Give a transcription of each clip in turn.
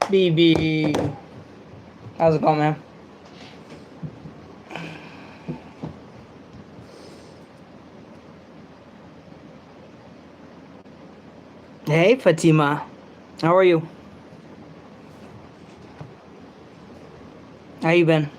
BB. How's it going, man? Hey, Fatima. How are you? How you been?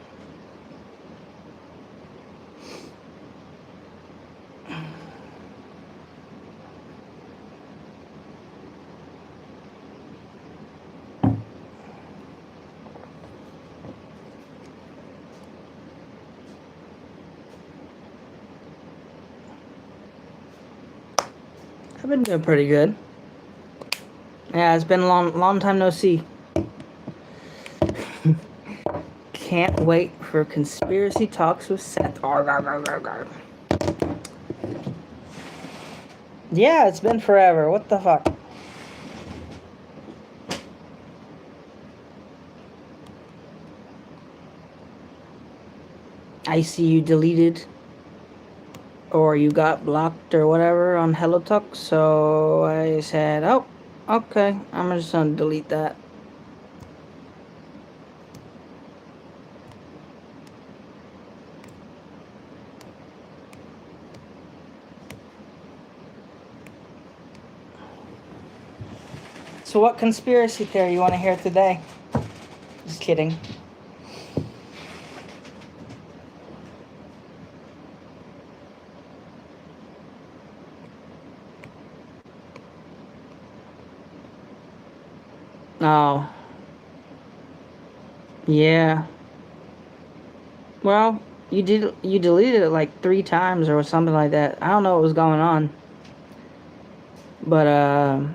I've been doing pretty good. Yeah, it's been a long time no see. Can't wait for conspiracy talks with Seth. Arg, arg, arg, arg, arg. Yeah, it's been forever. What the fuck? I see you deleted or you got blocked or whatever on HelloTalk, so I said, oh, okay, I'm just gonna delete that. So what conspiracy theory you want to hear today? Just kidding. Oh. Yeah. Well, you deleted it like 3 times or something like that. I don't know what was going on. But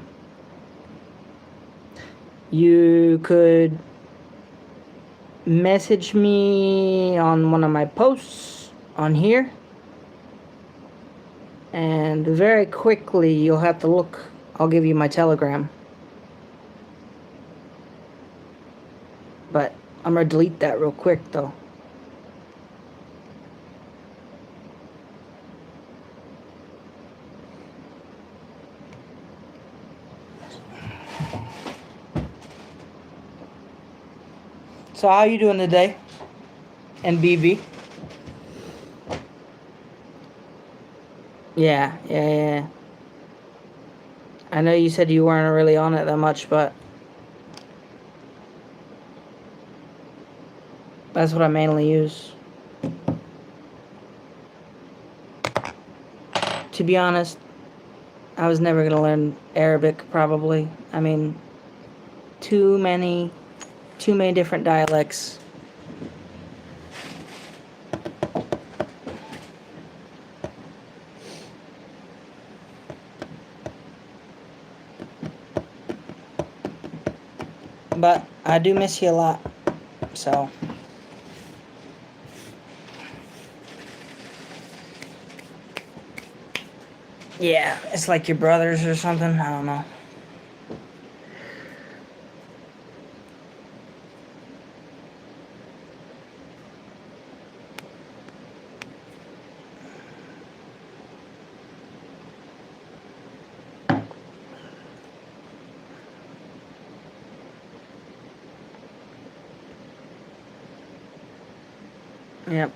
you could message me on one of my posts on here. And very quickly you'll have to look. I'll give you my Telegram. But I'm gonna delete that real quick though. So how you doing today? And BB? Yeah. I know you said you weren't really on it that much, but that's what I mainly use. To be honest, I was never gonna learn Arabic probably. I mean, too many different dialects. But I do miss you a lot. So yeah, it's like your brothers or something. I don't know. Yep.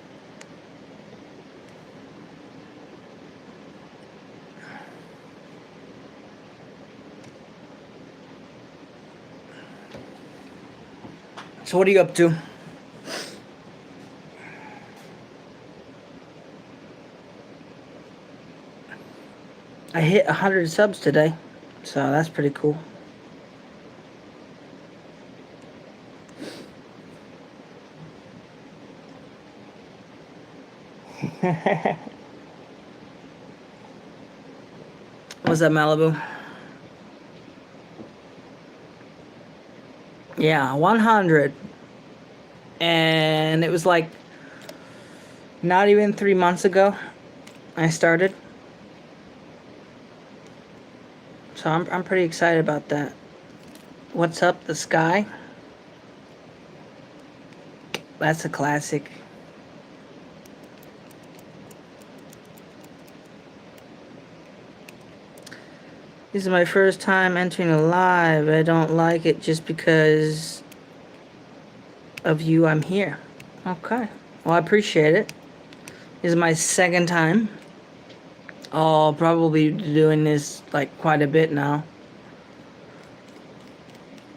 So what are you up to? I hit 100 subs today, so that's pretty cool. What's up, Malibu? Yeah, 100. And it was like not even 3 months ago I started. So I'm pretty excited about that. What's up, the sky? That's a classic. This is my first time entering a live. I don't like it just because of you. I'm here. Okay. Well, I appreciate it. This is my second time. I'll probably be doing this like quite a bit now.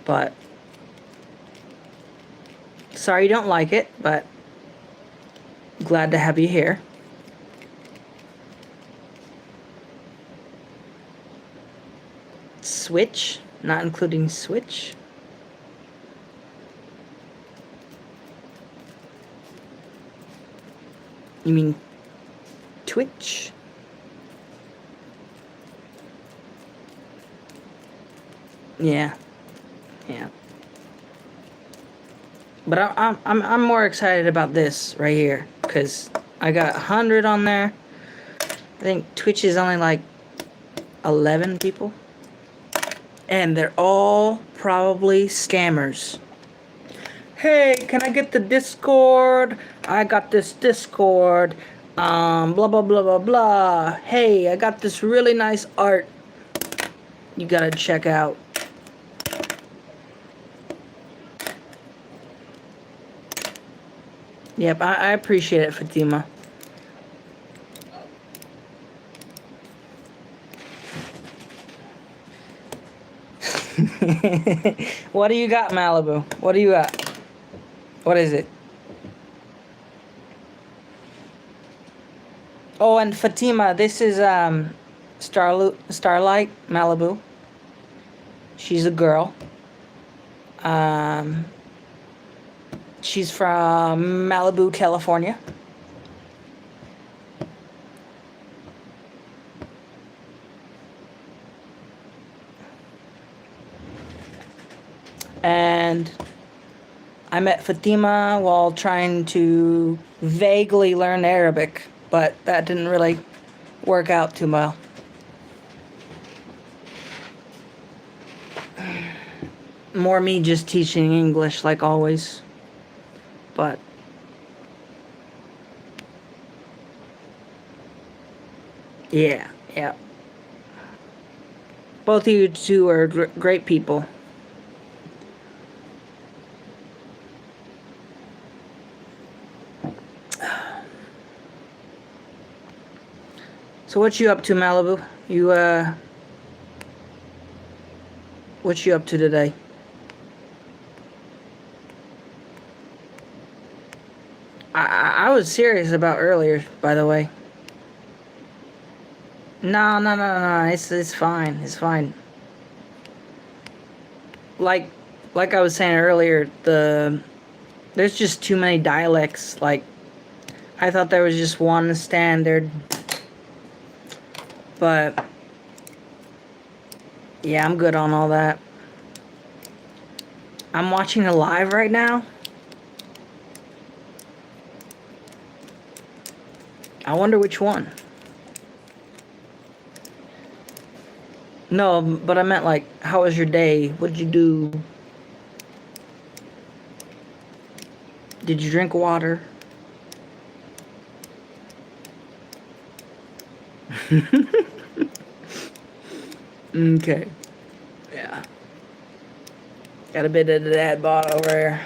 But sorry you don't like it, but glad to have you here. Switch, not including Switch. You mean Twitch? Yeah, yeah. But I'm more excited about this right here because I got 100 on there. I think Twitch is only like 11 people, and they're all probably scammers. Hey, can I get the Discord? I got this Discord. Blah blah blah blah blah. Hey, I got this really nice art. You gotta check out. Yep, I appreciate it, Fatima. What do you got, Malibu? What do you got? What is it? Oh, and Fatima, this is Starlight Malibu. She's a girl. She's from Malibu, California. And I met Fatima while trying to vaguely learn Arabic, but that didn't really work out too well. More me just teaching English like always. But yeah. Both of you two are great people. So what you up to, Malibu? What you up to today? I was serious about earlier, by the way. No. It's fine. It's fine. Like I was saying earlier, there's just too many dialects. Like, I thought there was just one standard. But yeah, I'm good on all that. I'm watching a live right now. I wonder which one. No, but I meant like, how was your day? What'd you do? Did you drink water? Okay. Yeah. Got a bit of that bought over here.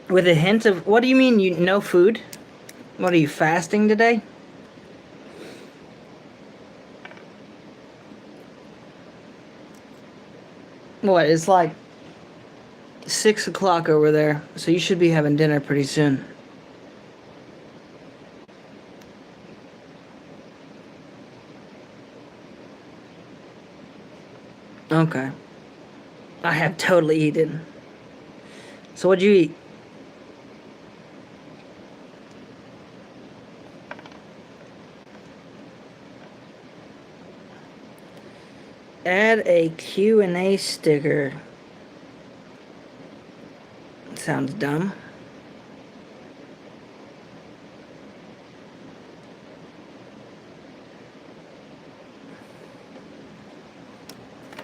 With a hint of... What do you mean, no food? What, are you fasting today? What, it's like 6 o'clock over there, so you should be having dinner pretty soon. Okay. I have totally eaten. So what'd you eat? Add a Q&A sticker. Sounds dumb.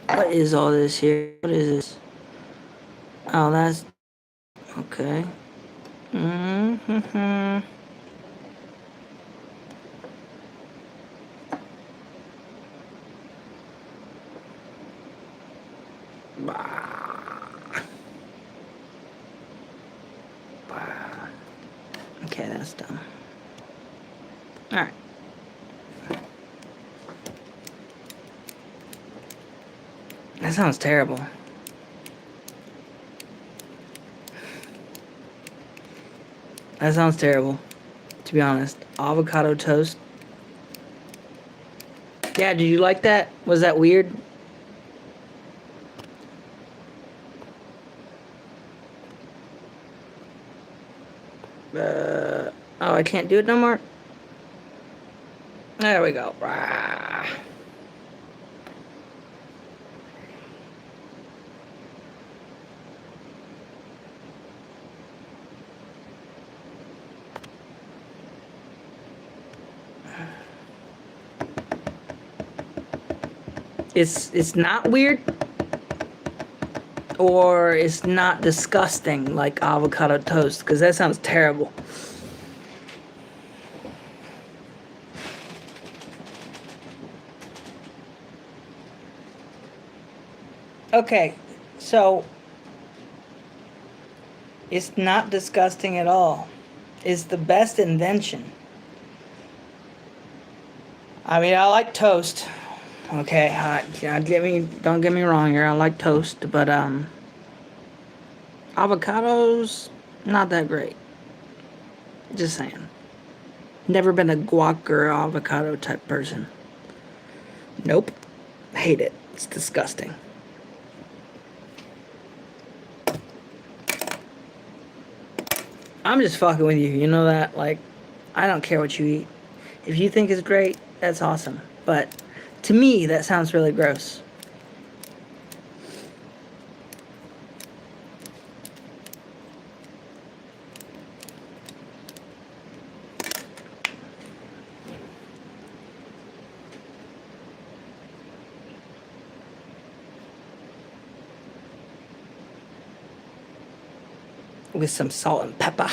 What is all this here? What is this? Oh, that's... Okay. Okay, that's done. Alright. That sounds terrible. That sounds terrible, to be honest. Avocado toast. Yeah, did you like that? Was that weird? Oh, I can't do it no more? There we go. Rah. It's not weird, or it's not disgusting like avocado toast, because that sounds terrible. Okay, so it's not disgusting at all. It's the best invention. I mean, I like toast. Okay, don't get me wrong here. I like toast, but avocados not that great. Just saying. Never been a guac or avocado type person. Nope. Hate it. It's disgusting. I'm just fucking with you. You know that? Like, I don't care what you eat. If you think it's great, that's awesome. But to me, that sounds really gross. With some salt and pepper.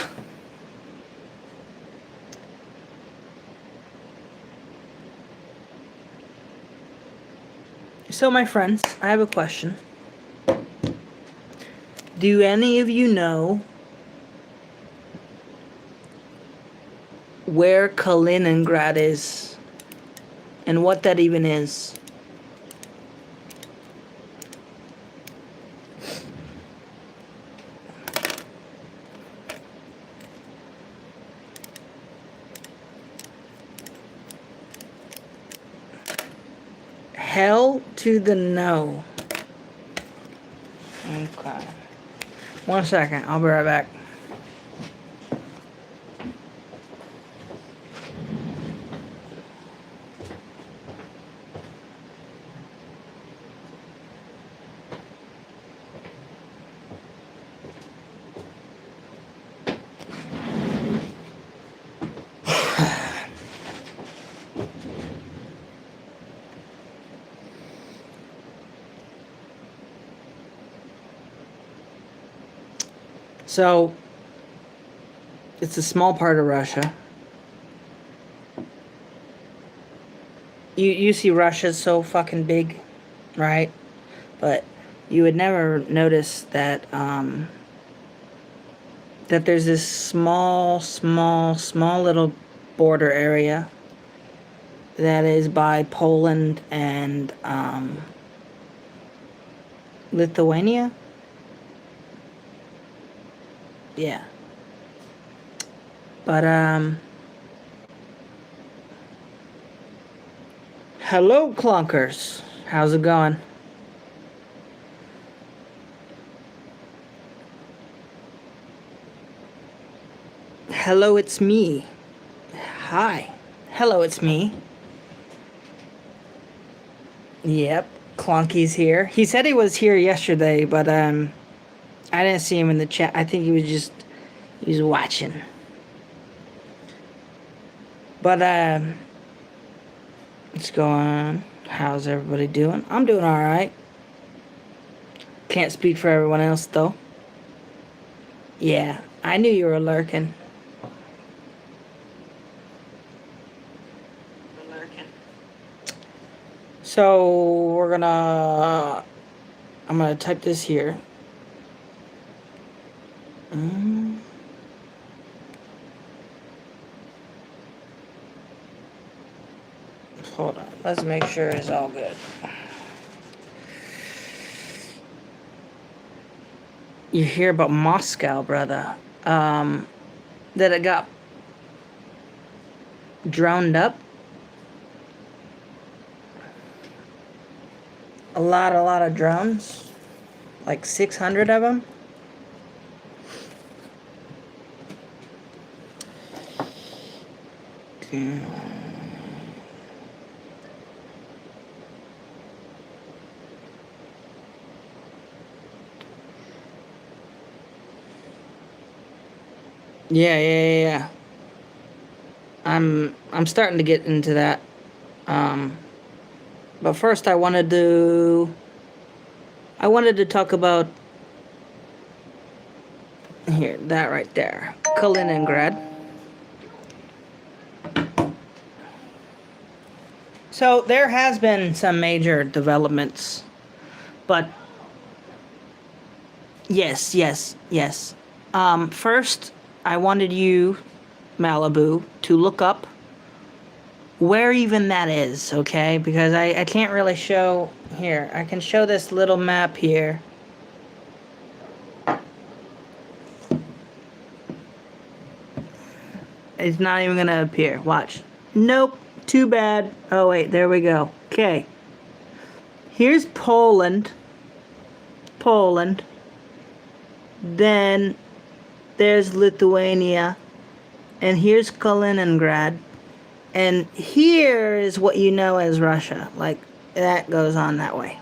So, my friends, I have a question. Do any of you know where Kaliningrad is and what that even is? Hell to the no. Okay. 1 second, I'll be right back. So, it's a small part of Russia. You see Russia's so fucking big, right? But you would never notice that that there's this small little border area that is by Poland and Lithuania. Yeah. But hello clunkers. How's it going? Hello, it's me. Hi. Hello, it's me. Yep, Clunky's here. He said he was here yesterday, but I didn't see him in the chat. I think he was watching. But what's going on? How's everybody doing? I'm doing all right. Can't speak for everyone else though. Yeah, I knew you were lurking. So we're gonna I'm going to type this here. Hold on. Let's make sure it's all good. You hear about Moscow, brother. That it got drowned up. A lot of drones. Like 600 of them. Yeah. I'm starting to get into that. But first I wanted to talk about here, that right there. Kaliningrad. So there has been some major developments, but yes. First, I wanted you, Malibu, to look up where even that is, okay? Because I can't really show here. I can show this little map here. It's not even gonna appear. Watch. Nope. Too bad. Oh, wait. There we go. Okay. Here's Poland. Then there's Lithuania. And here's Kaliningrad. And here is what you know as Russia. Like, that goes on that way.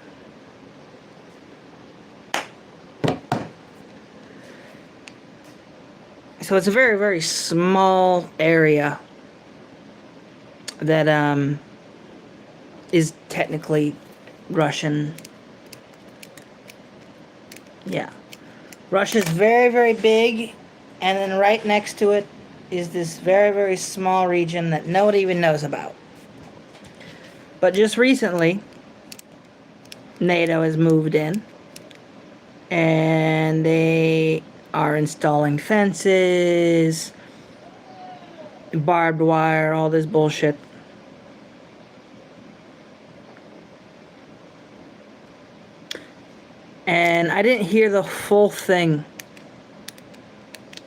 So it's a very, very small area that is technically Russian. Yeah. Russia's very, very big, and then right next to it is this very, very small region that nobody even knows about. But just recently, NATO has moved in, and they are installing fences, barbed wire, all this bullshit. And I didn't hear the full thing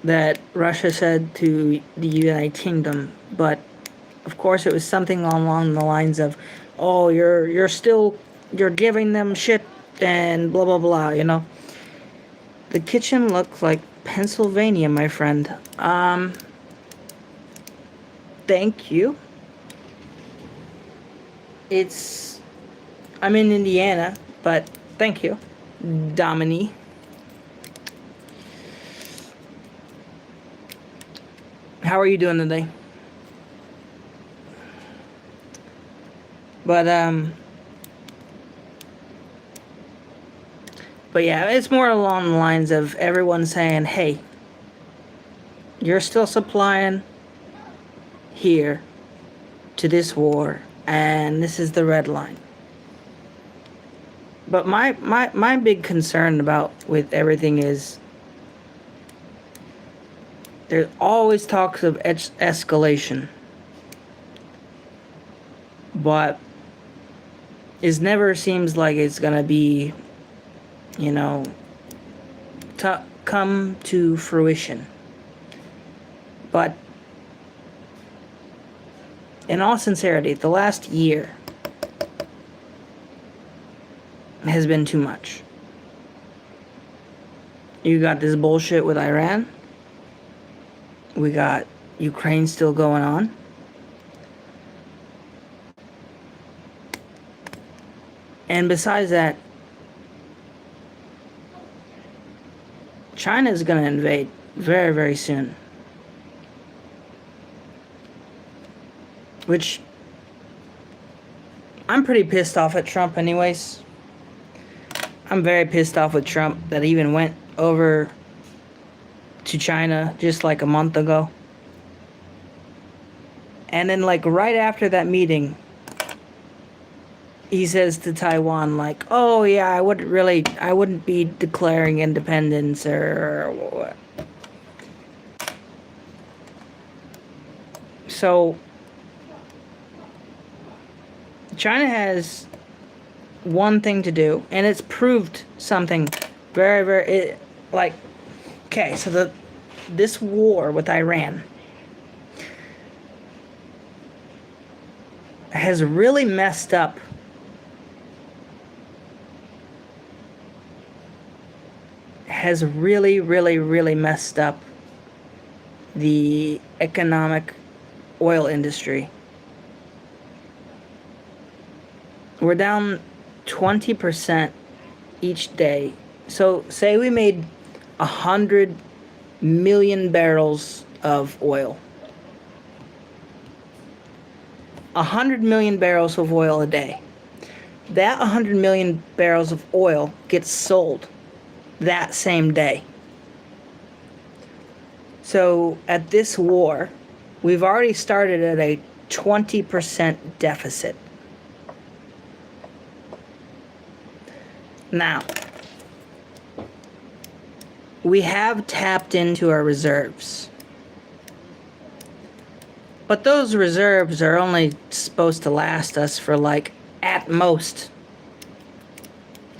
that Russia said to the United Kingdom, but of course it was something along the lines of, oh, you're giving them shit and blah blah blah, you know. The kitchen looked like Pennsylvania, my friend. Thank you. I'm in Indiana, but thank you, Domini. How are you doing today? But yeah, it's more along the lines of everyone saying, hey, you're still supplying here to this war, and this is the red line. But my big concern with everything is there's always talks of escalation, but it never seems like it's gonna be, you know, come to fruition. But in all sincerity, the last year has been too much. You got this bullshit with Iran. We got Ukraine still going on. And besides that, China is going to invade very, very soon. Which, I'm pretty pissed off at Trump anyways. I'm very pissed off with Trump that he even went over to China just like a month ago. And then like right after that meeting, he says to Taiwan, like, "Oh yeah, I wouldn't be declaring independence or what." So China has one thing to do, and it's proved something very, very like. Okay, so this war with Iran has really messed up really messed up the economic oil industry. We're down 20% each day. So say we made 100 million barrels of oil. 100 million barrels of oil a day. That 100 million barrels of oil gets sold that same day. So at this war, we've already started at a 20% deficit. Now, we have tapped into our reserves. But those reserves are only supposed to last us for, like, at most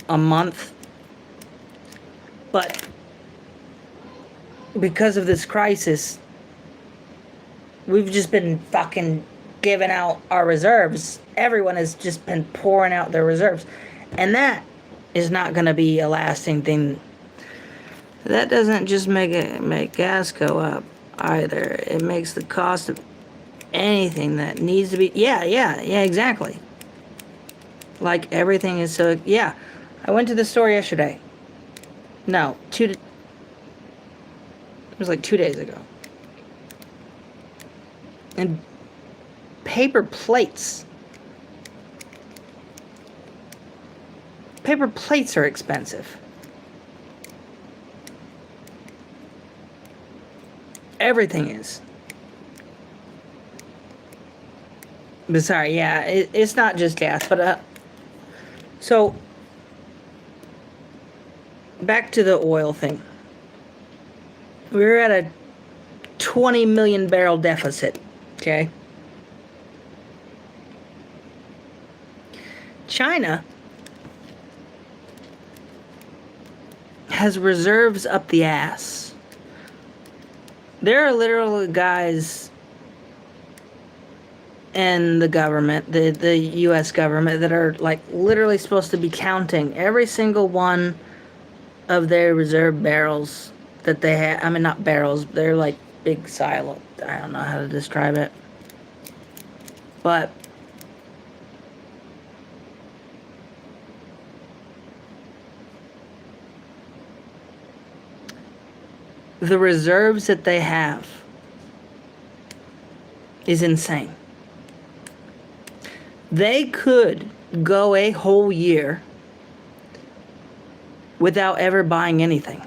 a month. But because of this crisis, we've just been fucking giving out our reserves. Everyone has just been pouring out their reserves. And that is not going to be a lasting thing. That doesn't just make gas go up either. It makes the cost of anything that needs to be... Yeah, exactly. Like, everything is so... Yeah, I went to the store yesterday. No, it was like 2 days ago. And paper plates. Paper plates are expensive. Everything is. But sorry, yeah, it's not just gas, but so back to the oil thing. We're at a 20 million barrel deficit, okay? China has reserves up the ass. There are literally guys in the government, the U.S. government, that are like literally supposed to be counting every single one of their reserve barrels that they have. I mean, not barrels, they're like big silo. I don't know how to describe it. But the reserves that they have is insane. They could go a whole year without ever buying anything.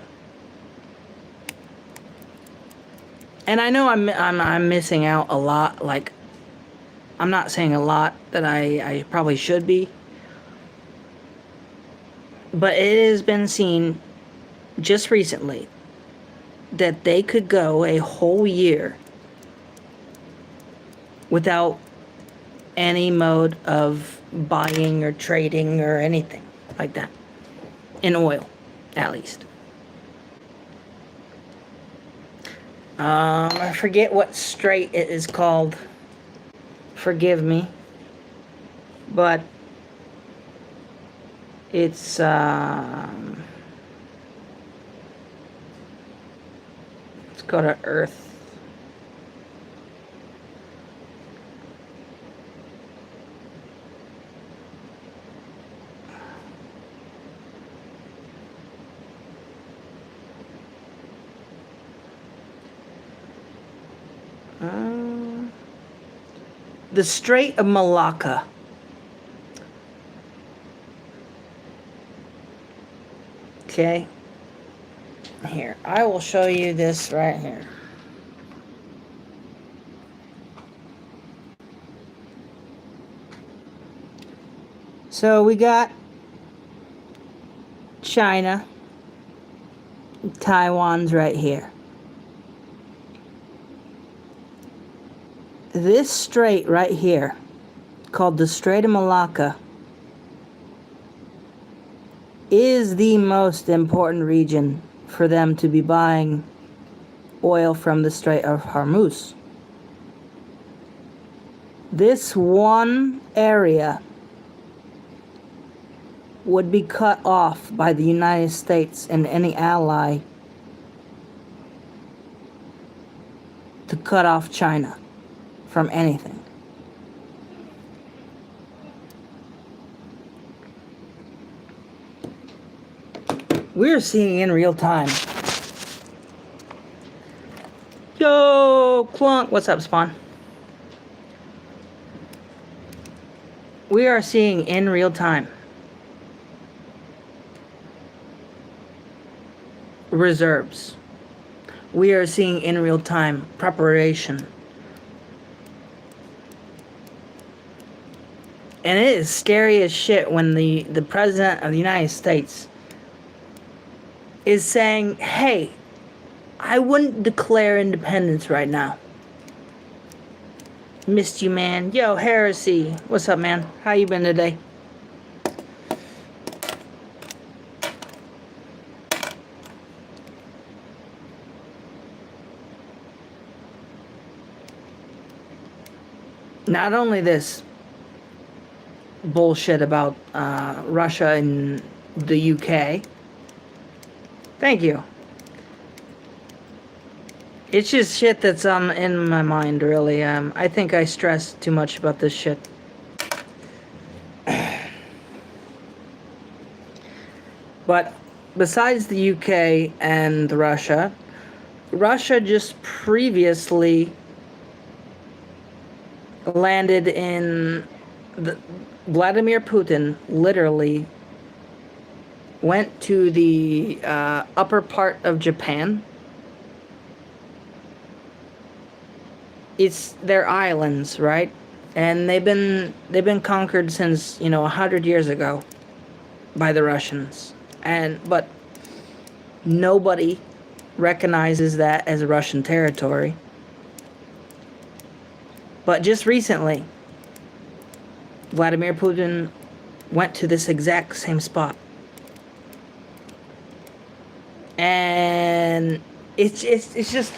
And I know I'm missing out a lot. Like, I'm not saying a lot that I probably should be. But it has been seen just recently that they could go a whole year without any mode of buying or trading or anything like that. In oil, at least. I forget what strait it is called. Forgive me. But it's let's go to Earth. The Strait of Malacca. Okay. Here, I will show you this right here. So we got China. Taiwan's right here. This strait right here, called the Strait of Malacca, is the most important region for them to be buying oil from the Strait of Hormuz. This one area would be cut off by the United States and any ally to cut off China from anything. We're seeing in real time. Yo, Clunk, what's up, Spawn? We are seeing in real time reserves. We are seeing in real time preparation. And it is scary as shit when the President of the United States is saying, hey, I wouldn't declare independence right now. Missed you, man. Yo, Heresy. What's up, man? How you been today? Not only this bullshit about Russia and the UK. Thank you. It's just shit that's in my mind, really. I think I stress too much about this shit. But besides the UK and Russia, Russia just previously landed in Vladimir Putin literally went to the upper part of Japan. It's their islands, right? And they've been conquered since 100 years ago by the Russians, but nobody recognizes that as Russian territory. But just recently, Vladimir Putin went to this exact same spot. And it's just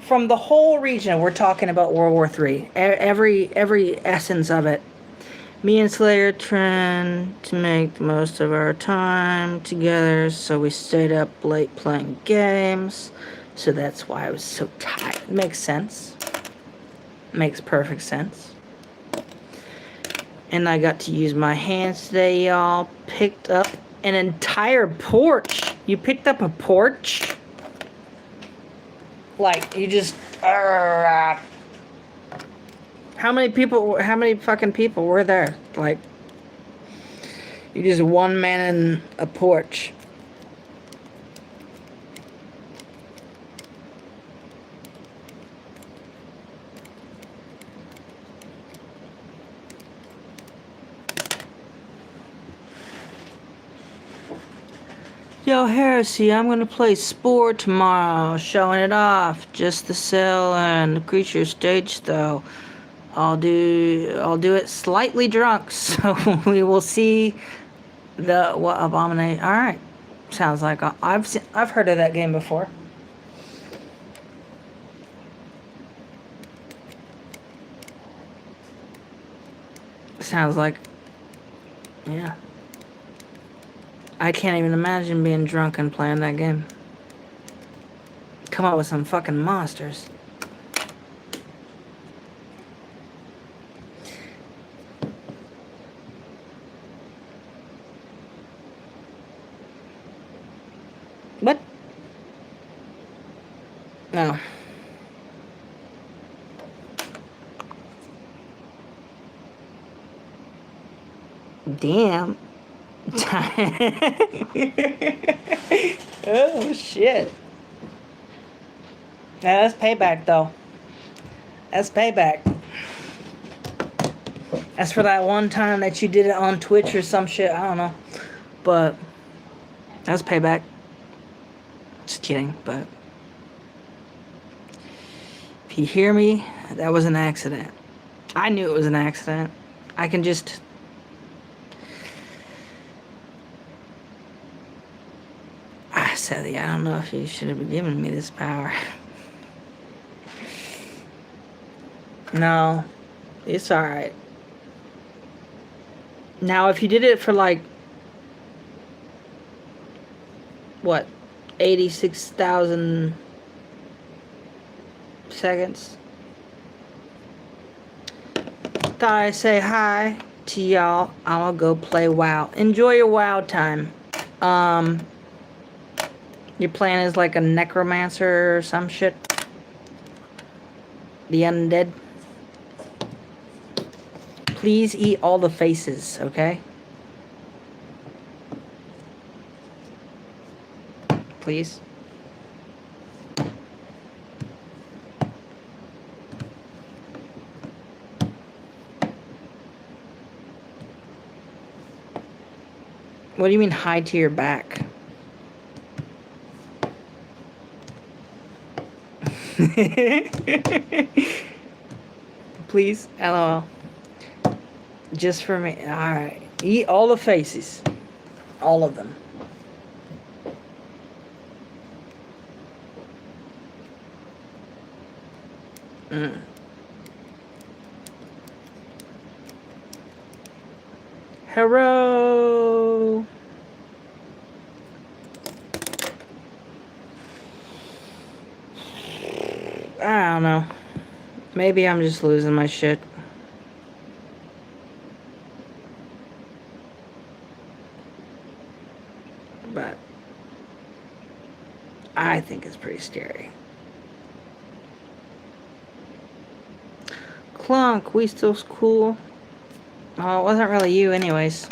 from the whole region, we're talking about World War III. Every essence of it. Me and Slayer trying to make the most of our time together, so we stayed up late playing games. So that's why I was so tired. Makes sense. Makes perfect sense. And I got to use my hands today, y'all. Picked up an entire porch. You picked up a porch? Like, you just... how many fucking people were there? Like, you just one man in a porch. Yo, Heresy, I'm gonna play Spore tomorrow, showing it off. Just the cell and the creature stage, though. I'll do it slightly drunk, so we will see what abomination. All right, sounds like I've heard of that game before. Sounds like, yeah. I can't even imagine being drunk and playing that game. Come up with some fucking monsters. What? No. Damn. Oh shit. Yeah, that's payback though. That's payback. As for that one time that you did it on Twitch or some shit, I don't know. But that was payback. Just kidding, but if you hear me, that was an accident. I knew it was an accident. I can just... I said, I don't know if you should have given me this power. No, it's alright. Now, if you did it for like, what, 86,000 seconds? Thought I'd say hi to y'all. I'm gonna go play WoW. Enjoy your WoW time. Your plan is like a necromancer or some shit. The undead. Please eat all the faces, okay? Please. What do you mean hide to your back? Please, LOL. Just for me. Alright. Eat all the faces. All of them. Hello. I don't know. Maybe I'm just losing my shit. But I think it's pretty scary. Clunk, we still cool. Oh, it wasn't really you anyways.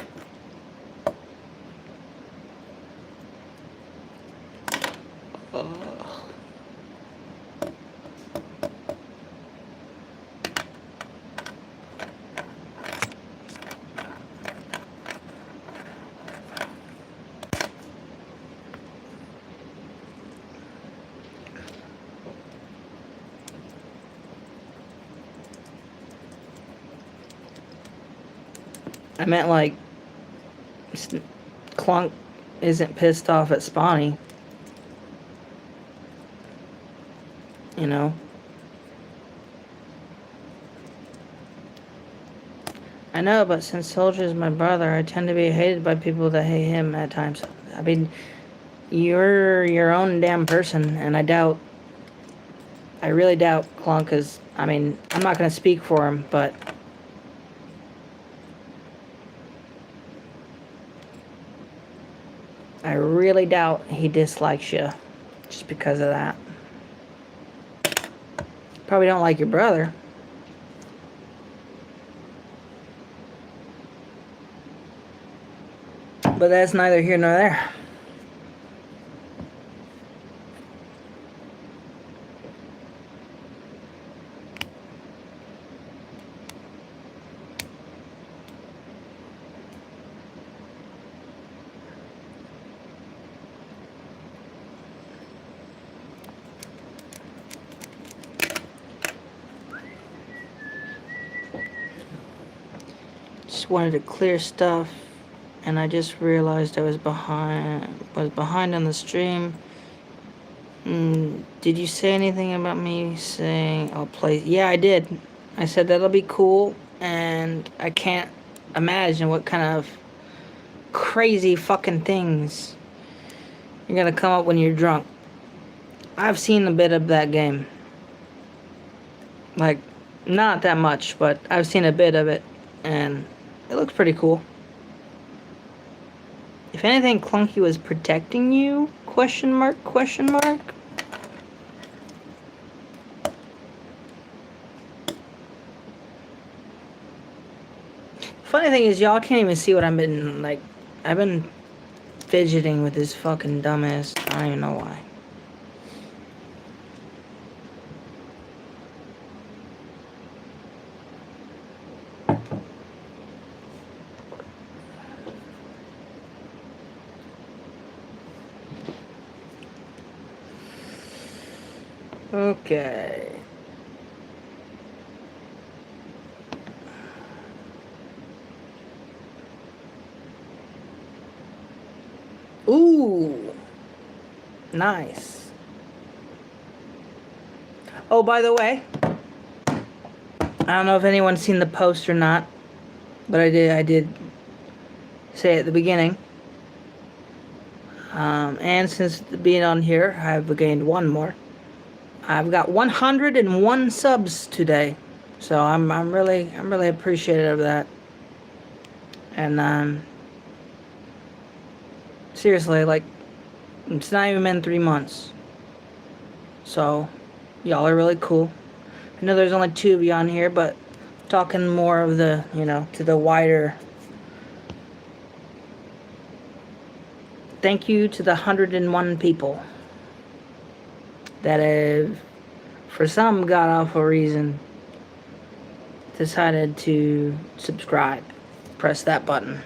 I meant like Clunk isn't pissed off at Spawny. You know? I know, but since Soldier is my brother, I tend to be hated by people that hate him at times. I mean, you're your own damn person, and I really doubt Clunk is, I mean, I'm not going to speak for him, but I really doubt he dislikes you just because of that. Probably don't like your brother. But that's neither here nor there. Just wanted to clear stuff, and I just realized I was behind on the stream. Did you say anything about me saying I'll play? Yeah, I did. I said that'll be cool, and I can't imagine what kind of crazy fucking things you're gonna come up when you're drunk. I've seen a bit of that game. Like, not that much, but I've seen a bit of it, and it looks pretty cool. If anything, Clunky was protecting you? Question mark, question mark? Funny thing is, y'all can't even see what I've been, like, I've been fidgeting with this fucking dumbass. I don't even know why. Okay. Ooh. Nice. Oh, by the way, I don't know if anyone's seen the post or not, but I did say at the beginning. And since being on here, I've gained one more. I've got 101 subs today, so I'm really appreciative of that. And seriously, like, it's not even been 3 months, so y'all are really cool. I know there's only 2 of you on here, but talking more of the, to the wider. Thank you to the 101 people that have, for some god awful reason, decided to subscribe. Press that button,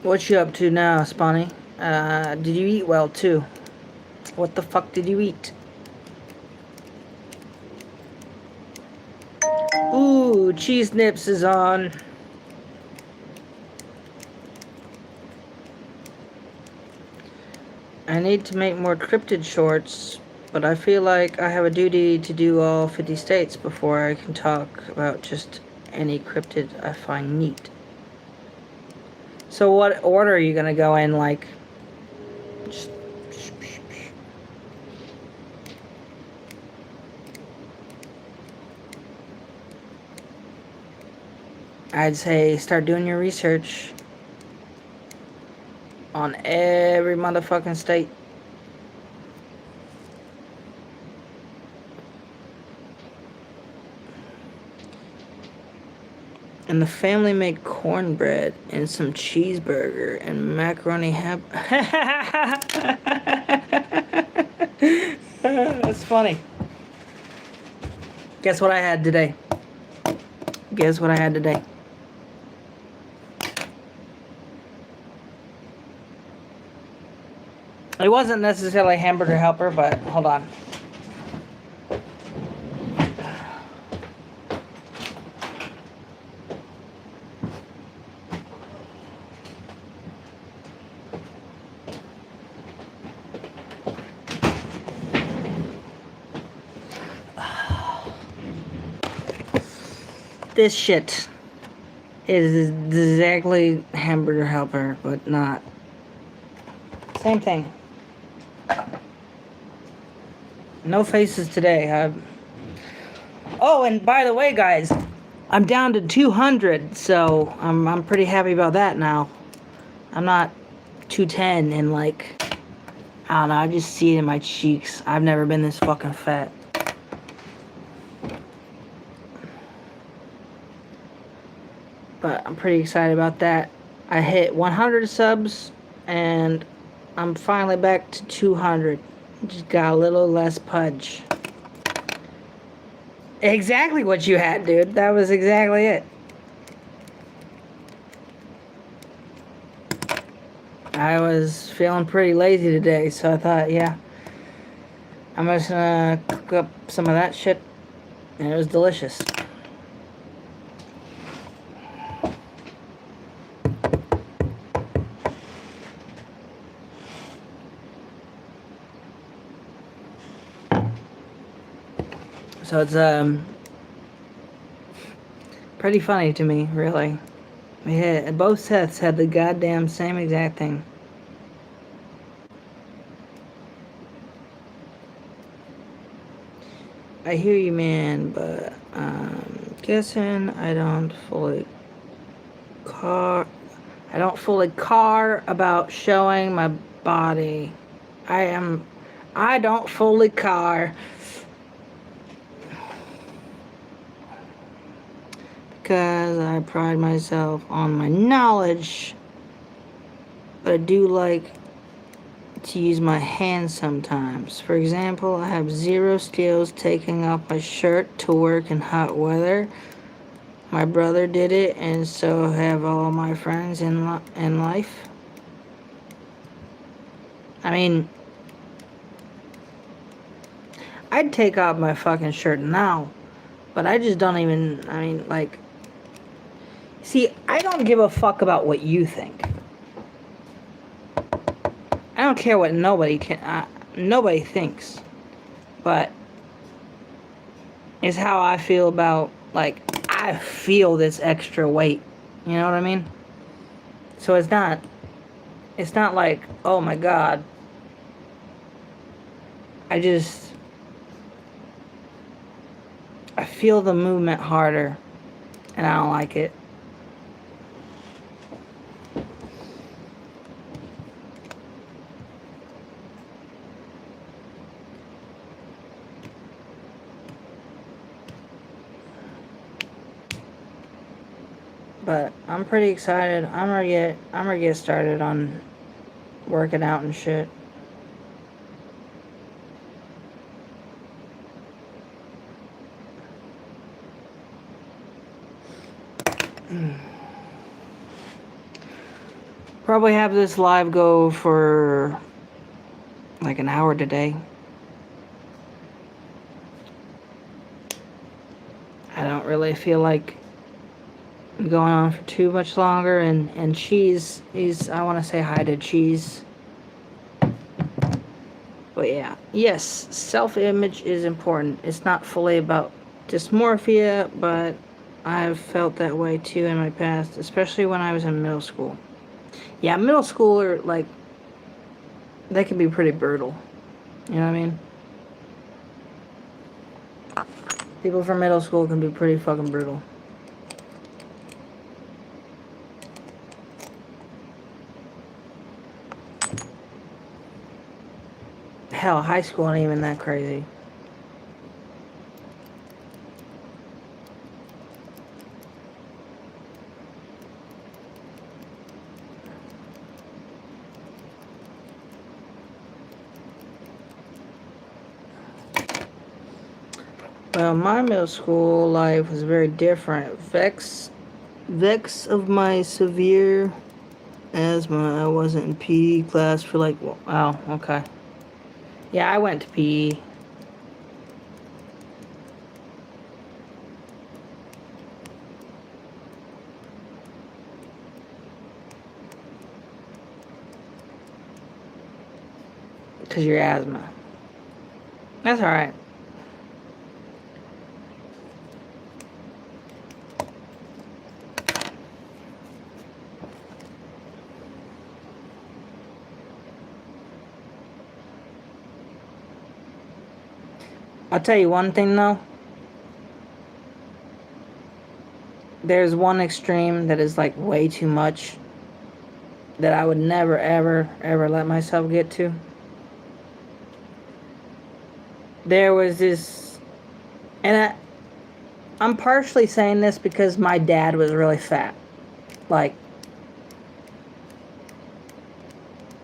What you up to now, Spawny? Did you eat well, too? What the fuck did you eat? Ooh, Cheese Nips is on. I need to make more cryptid shorts, but I feel like I have a duty to do all 50 states before I can talk about just any cryptid I find neat. So what order are you gonna go in, like? Just... I'd say start doing your research on every motherfucking state. And the family made cornbread and some cheeseburger and macaroni That's funny. Guess what I had today? Guess what I had today? It wasn't necessarily hamburger helper, but hold on. This shit is exactly hamburger helper, but not. Same thing. No faces today. Oh, and by the way, guys, I'm down to 200, so I'm pretty happy about that now. I'm not 210 and like, I don't know, I just see it in my cheeks. I've never been this fucking fat. But I'm pretty excited about that. I hit 100 subs and I'm finally back to 200. Just got a little less pudge. Exactly what you had, dude. That was exactly it. I was feeling pretty lazy today, so I thought, yeah, I'm just gonna cook up some of that shit, and it was delicious. So it's pretty funny to me, really. Both Seths had the goddamn same exact thing. I hear you, man, but guessing I don't fully car about showing my body. I don't fully car. because I pride myself on my knowledge, but I do like to use my hands sometimes. For example, I have zero skills taking off my shirt to work in hot weather. My brother did it, and so have all my friends in life. I mean, I'd take off my fucking shirt now, but I just don't even, I mean, like, see, I don't give a fuck about what you think. I don't care what nobody thinks, but it's how I feel about, like, I feel this extra weight, you know what I mean? So it's not like, oh my god, I feel the movement harder, and I don't like it. But I'm pretty excited. I'm gonna get started on working out and shit. Probably have this live go for like an hour today. I don't really feel like going on for too much longer, and Cheese, I want to say hi to Cheese. But yeah, yes, self-image is important. It's not fully about dysmorphia, but I've felt that way too in my past, especially when I was in middle school. Yeah, middle schooler, like, they can be pretty brutal. You know what I mean? People from middle school can be pretty fucking brutal. Hell, high school ain't even that crazy. Well, my middle school life was very different. Vex of my severe asthma, I wasn't in PE class for like, wow, okay. Yeah, I went to PE. Because of your asthma. That's alright. I'll tell you one thing though. There's one extreme that is like way too much that I would never, ever, ever let myself get to. There was this, and I'm partially saying this because my dad was really fat. Like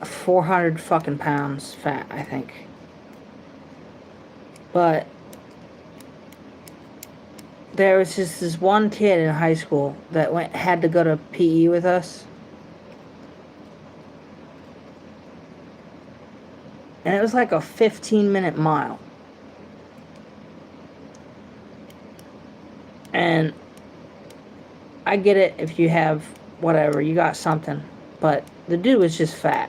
400 fucking pounds fat, I think. But there was just this one kid in high school that had to go to PE with us. And it was like a 15-minute mile. And I get it if you have whatever, you got something. But the dude was just fat.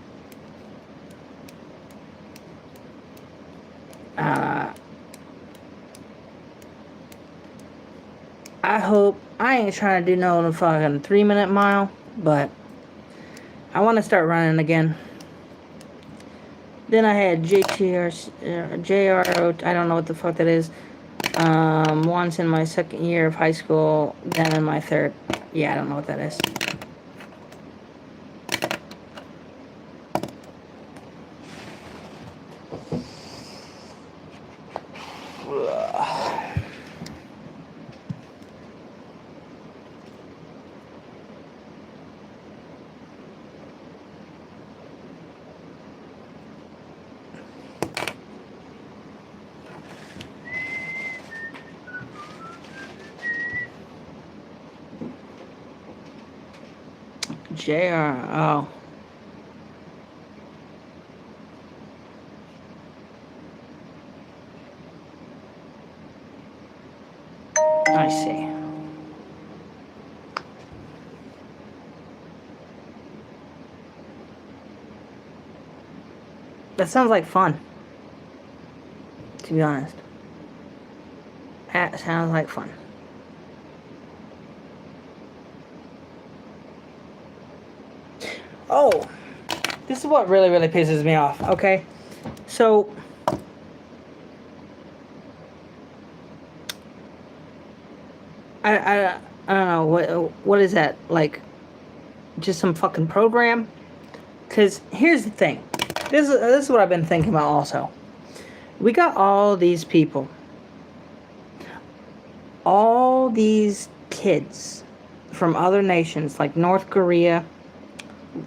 I hope, I ain't trying to do no fucking 3-minute mile, but I want to start running again. Then I had JRO, I don't know what the fuck that is. Once in my second year of high school, then in my third. Yeah, I don't know what that is. JR. Oh. I see. That sounds like fun. To be honest. That sounds like fun. Oh. This is what really, really pisses me off, okay? So... I don't know, what is that, like, just some fucking program? Because here's the thing, this is what I've been thinking about also. We got all these people, all these kids from other nations like North Korea,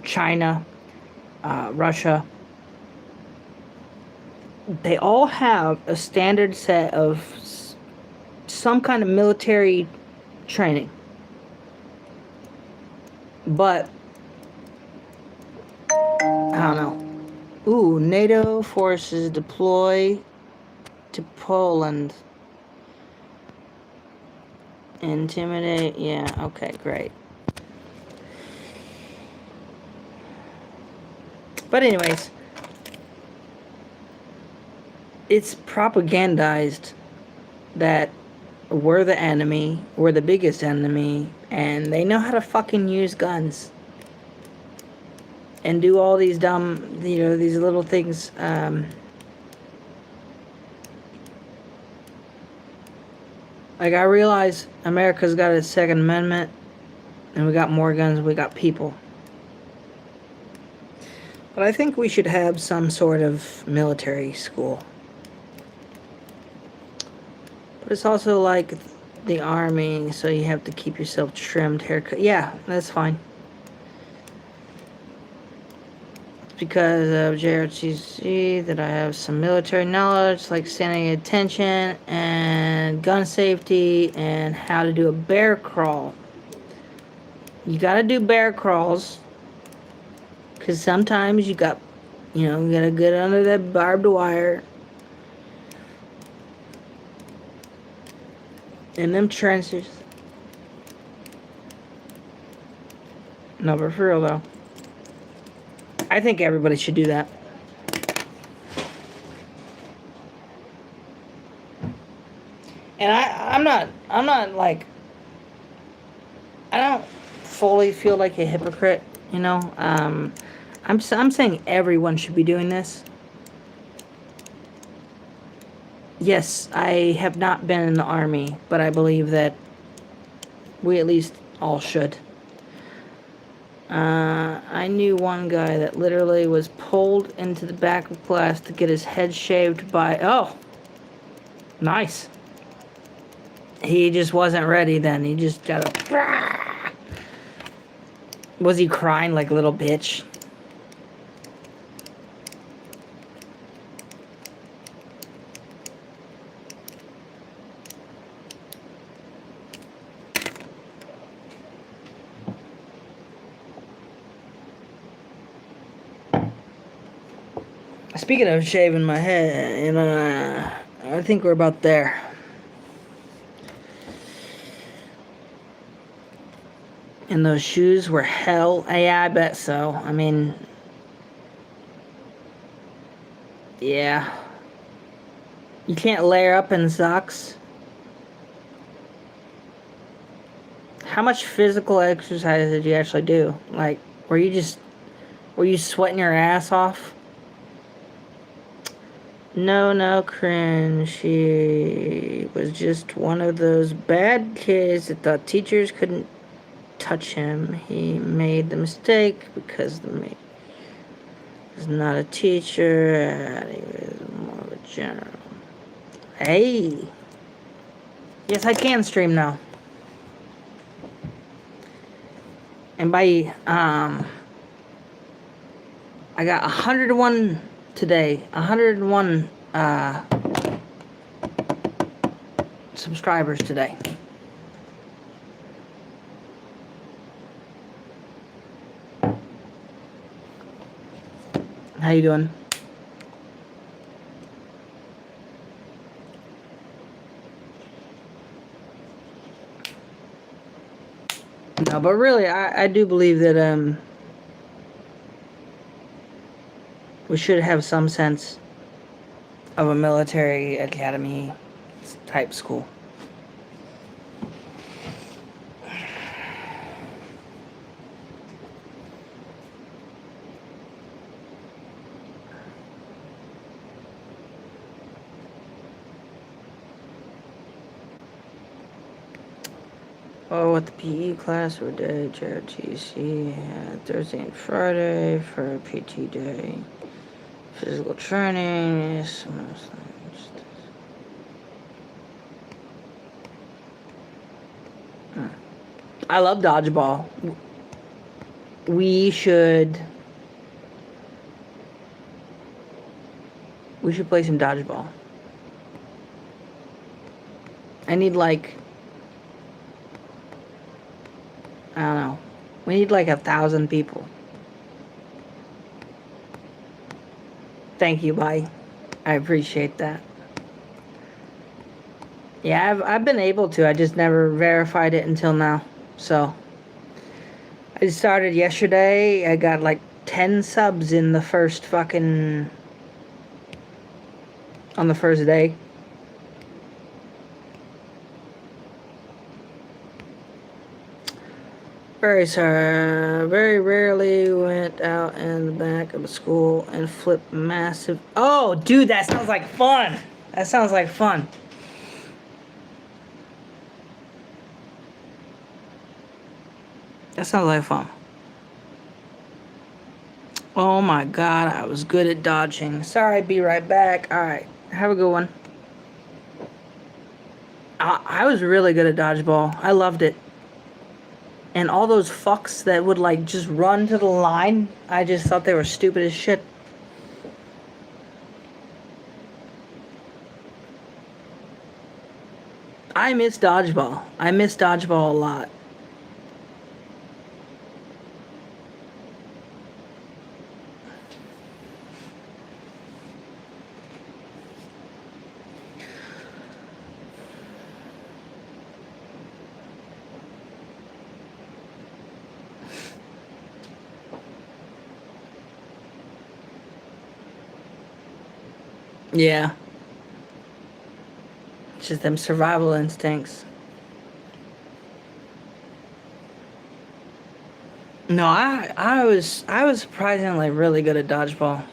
China, Russia. They all have a standard set of some kind of military training. But I don't know. Ooh, NATO forces deploy to Poland. Intimidate. Yeah, okay, great. But anyways, it's propagandized that we're the enemy, we're the biggest enemy, and they know how to fucking use guns and do all these dumb, these little things. Like, I realize America's got a Second Amendment, and we got more guns than we got people. But I think we should have some sort of military school. But it's also like the army, so you have to keep yourself trimmed, haircut. Yeah, that's fine. It's because of JRTC that I have some military knowledge, like standing attention and gun safety and how to do a bear crawl. You gotta do bear crawls, because sometimes you gotta get under that barbed wire. In them trenches. No, but for real though, I think everybody should do that. And I'm not like, I don't fully feel like a hypocrite, I'm saying everyone should be doing this. Yes, I have not been in the army, but I believe that we at least all should. I knew one guy that literally was pulled into the back of class to get his head shaved by... Oh! Nice. He just wasn't ready then. He just got a... Was he crying like a little bitch? Speaking of shaving my head, I think we're about there. And those shoes were hell. Yeah, I bet so. I mean, yeah. You can't layer up in socks. How much physical exercise did you actually do? Like, were you sweating your ass off? No, cringe. He was just one of those bad kids that thought teachers couldn't touch him. He made the mistake because the mate was not a teacher. He was more of a general. Hey. Yes, I can stream now. And by, I got 101 today. 101 subscribers today. How you doing? No, but really, I do believe that we should have some sense of a military academy type school. Oh, what the PE class or day, JRTC, Thursday and Friday for PT day. Physical training, yes. I love dodgeball. We should play some dodgeball. I need like, I don't know. We need like 1,000 people. Thank you, bye. I appreciate that. Yeah, I've been able to. I just never verified it until now. So I started yesterday. I got like 10 subs in the first fucking on the first day. Very sorry. Very rarely went out in the back of a school and flipped massive. Oh, dude, that sounds like fun. That sounds like fun. That sounds like fun. Oh my god, I was good at dodging. Sorry, be right back. Alright, have a good one. I was really good at dodgeball. I loved it. And all those fucks that would like just run to the line, I just thought they were stupid as shit. I miss dodgeball. I miss dodgeball a lot. Yeah. It's just them survival instincts. No, I was surprisingly really good at dodgeball.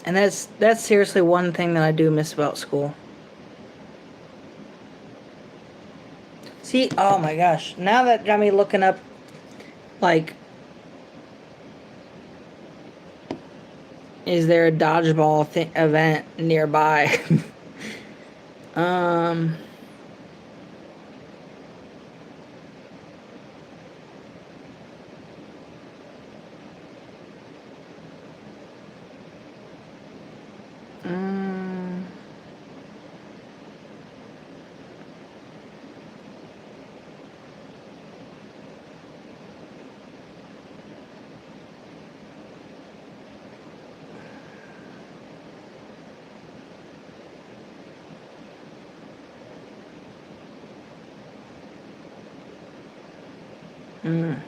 And that's seriously one thing that I do miss about school. See, oh my gosh. Now that got me looking up like is there a dodgeball event nearby? um mm, mm.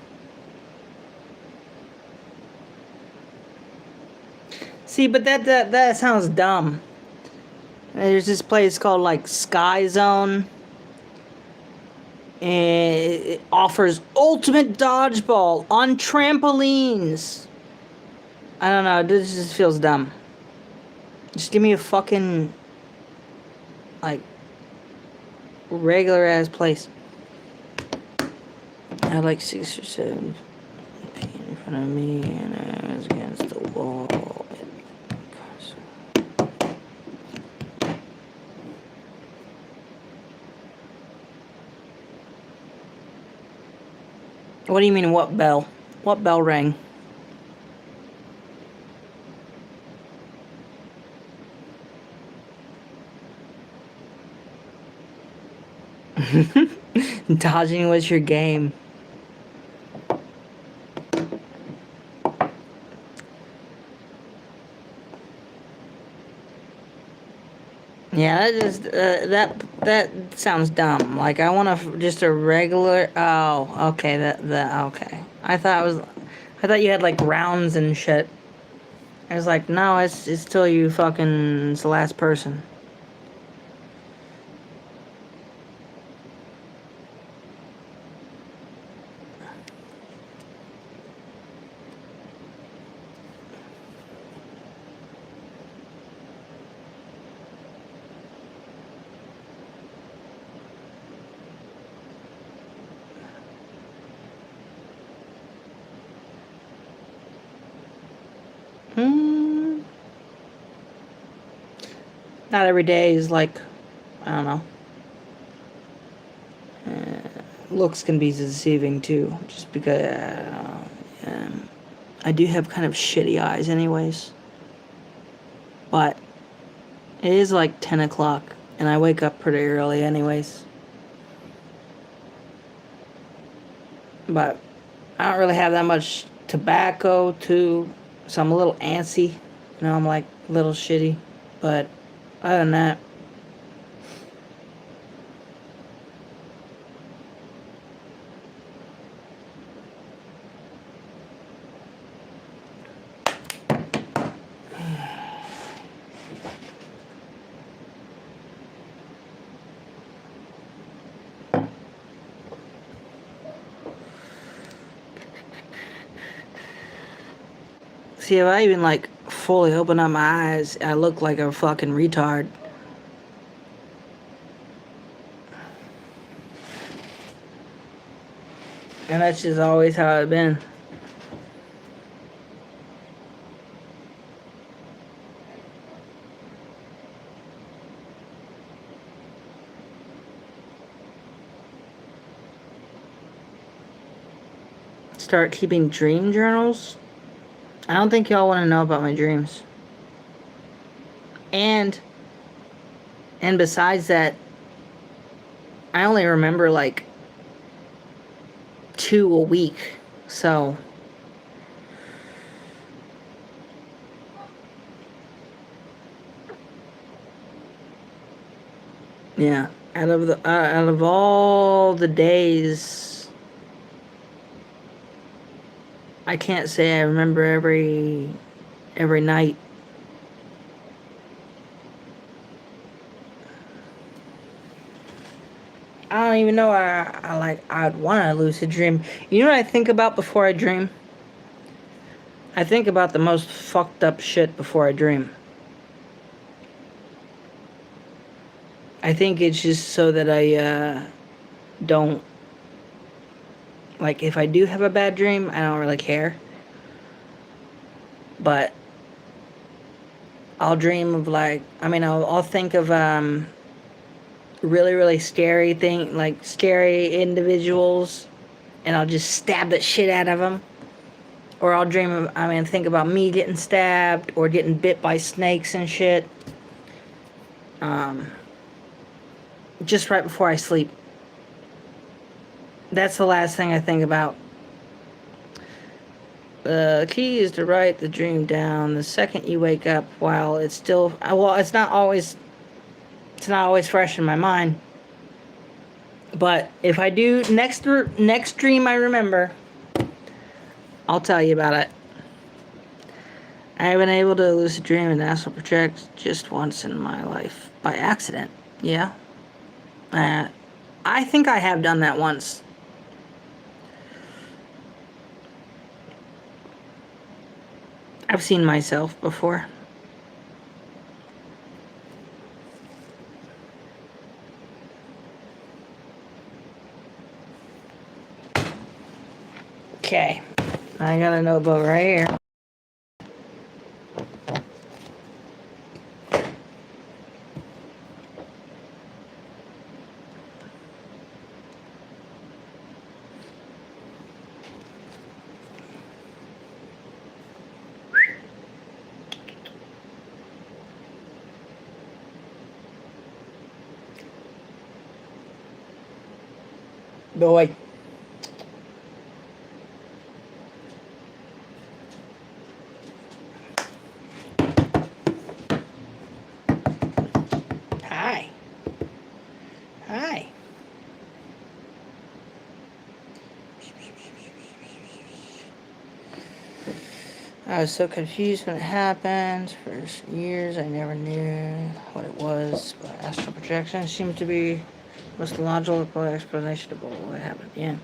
See, but that sounds dumb. There's this place called like Sky Zone. And it offers ultimate dodgeball on trampolines. I don't know. This just feels dumb. Just give me a fucking like regular ass place. I had like 6 or 7 feet in front of me, and I was against the wall. What do you mean, what bell? What bell rang? Dodging was your game. Yeah, that just that sounds dumb. Like I want just a regular. Oh, okay. Okay. I thought you had like rounds and shit. I was like, no, it's still you fucking. It's the last person. Hmm. Not every day is like, I don't know. Looks can be deceiving too, just because I do have kind of shitty eyes, anyways. But it is like 10 o'clock, and I wake up pretty early, anyways. But I don't really have that much tobacco, too, so I'm a little antsy. You know, I'm like a little shitty. But other than that, see, if I even like fully open up my eyes, I look like a fucking retard. And that's just always how it's been. Start keeping dream journals. I don't think y'all want to know about my dreams. And besides that, I only remember like 2 a week. So yeah, out of all the days, I can't say I remember every night. I don't even know. I'd want to lucid dream. You know what I think about before I dream? I think about the most fucked up shit before I dream. I think it's just so that I don't, like, if I do have a bad dream, I don't really care. But I'll dream of like, I mean, I'll think of really really scary thing, like scary individuals, and I'll just stab the shit out of them. Or I'll dream of, I mean, think about me getting stabbed or getting bit by snakes and shit. Um, just right before I sleep. That's the last thing I think about. The key is to write the dream down the second you wake up while it's still, well, it's not always fresh in my mind. But if I do next dream I remember, I'll tell you about it. I have been able to lucid dream and astral project just once in my life by accident. Yeah. I think I have done that once. I've seen myself before. Okay. I got a notebook right here. Boy. Hi. I was so confused when it happened. For years, I never knew what it was, but astral projection seemed to be the most logical explanation of what happened. Yeah.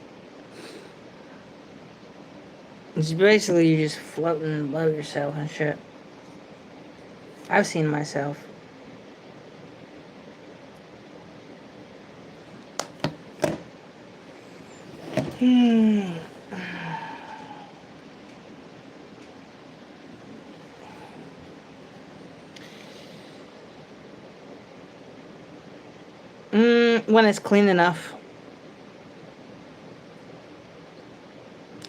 It's basically you just floating above yourself and shit. I've seen myself. When it's clean enough.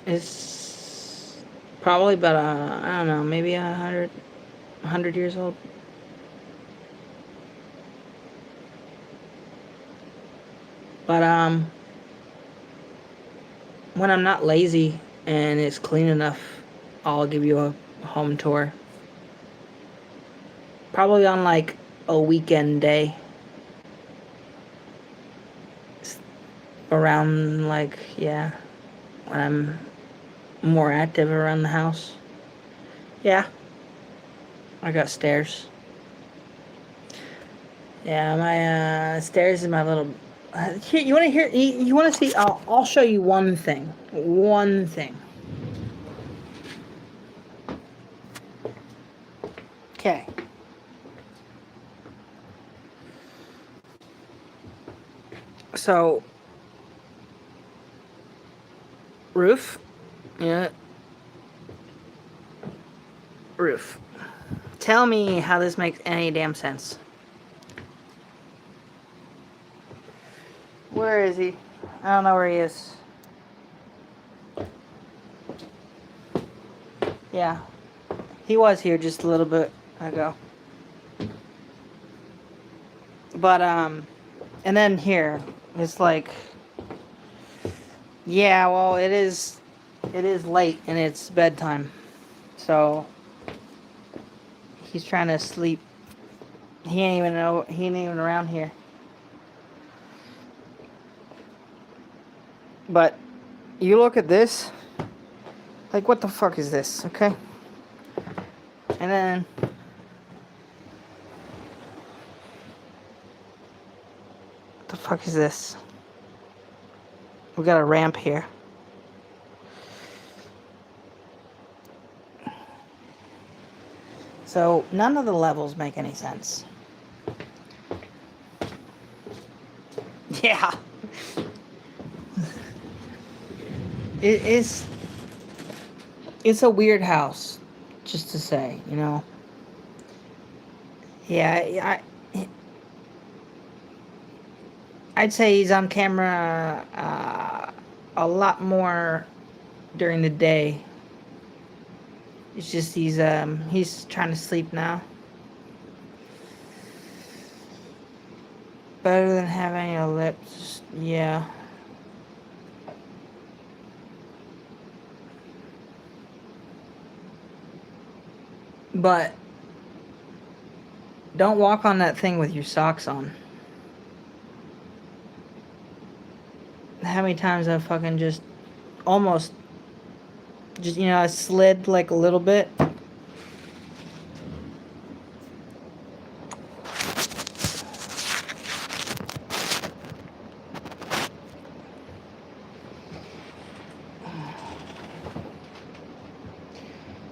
It's probably about, I don't know, maybe 100 years old. But, when I'm not lazy and it's clean enough, I'll give you a home tour. Probably on, like, a weekend day. Around, like, yeah, when I'm more active around the house. Yeah. I got stairs. Yeah, my stairs is my little. Here, you want to hear? You want to see? I'll show you one thing. One thing. Okay. So, roof. Yeah. Roof. Tell me how this makes any damn sense. Where is he? I don't know where he is. Yeah. He was here just a little bit ago. But, and then here, it's like, yeah, well, it is late and it's bedtime. So, he's trying to sleep. He ain't even around here. But, you look at this, like, what the fuck is this, okay? And then, what the fuck is this? We got a ramp here. So, none of the levels make any sense. Yeah. It's a weird house, just to say, you know. Yeah, I'd say he's on camera a lot more during the day. It's just he's trying to sleep now. Better than having a lips, yeah. But don't walk on that thing with your socks on. How many times I've fucking just almost just, you know, I slid like a little bit.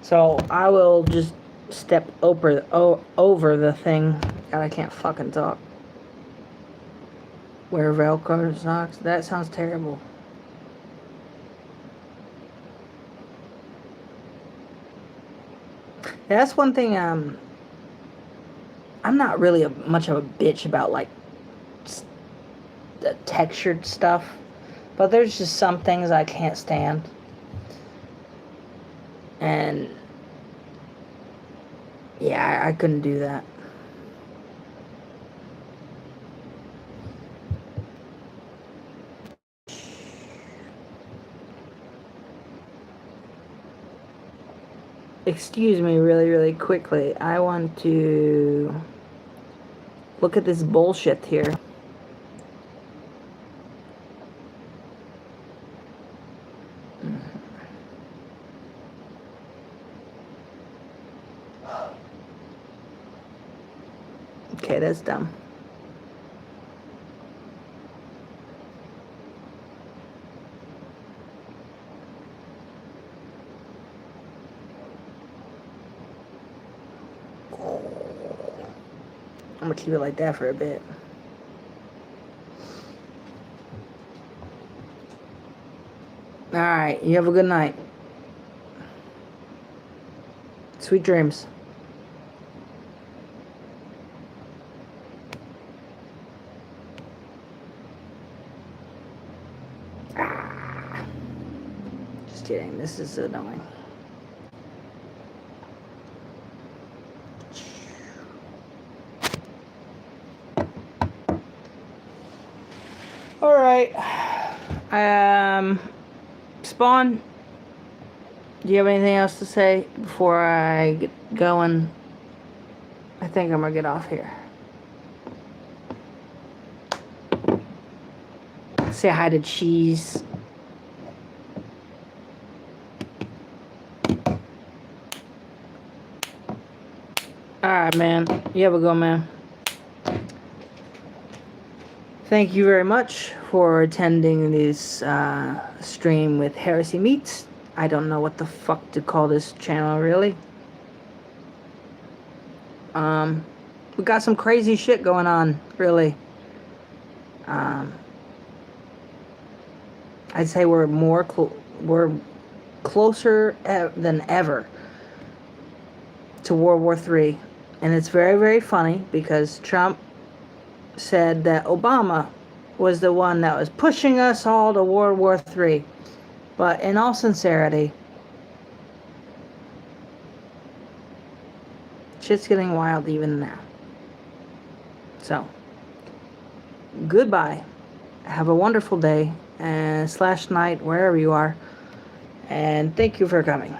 So I will just step over the thing. God, I can't fucking talk. Wear Velcro socks. That sounds terrible. That's one thing. I'm not really much of a bitch about like the textured stuff, but there's just some things I can't stand. And yeah, I couldn't do that. Excuse me really, really quickly. I want to Look at this bullshit here. Okay, that's dumb. I'm gonna keep it like that for a bit. Alright, you have a good night. Sweet dreams. Just kidding, this is annoying. Alright. Spawn, do you have anything else to say before I get going? I think I'm gonna get off here. Say hi to Cheese. Alright, man. You have a go, man. Thank you very much for attending this stream with Heresy Meats. I don't know what the fuck to call this channel, really. We got some crazy shit going on, really. I'd say we're closer than ever to World War III. And it's very, very funny because Trump said that Obama was the one that was pushing us all to World War III. But in all sincerity, shit's getting wild even now. So, goodbye. Have a wonderful day and / night, wherever you are. And thank you for coming.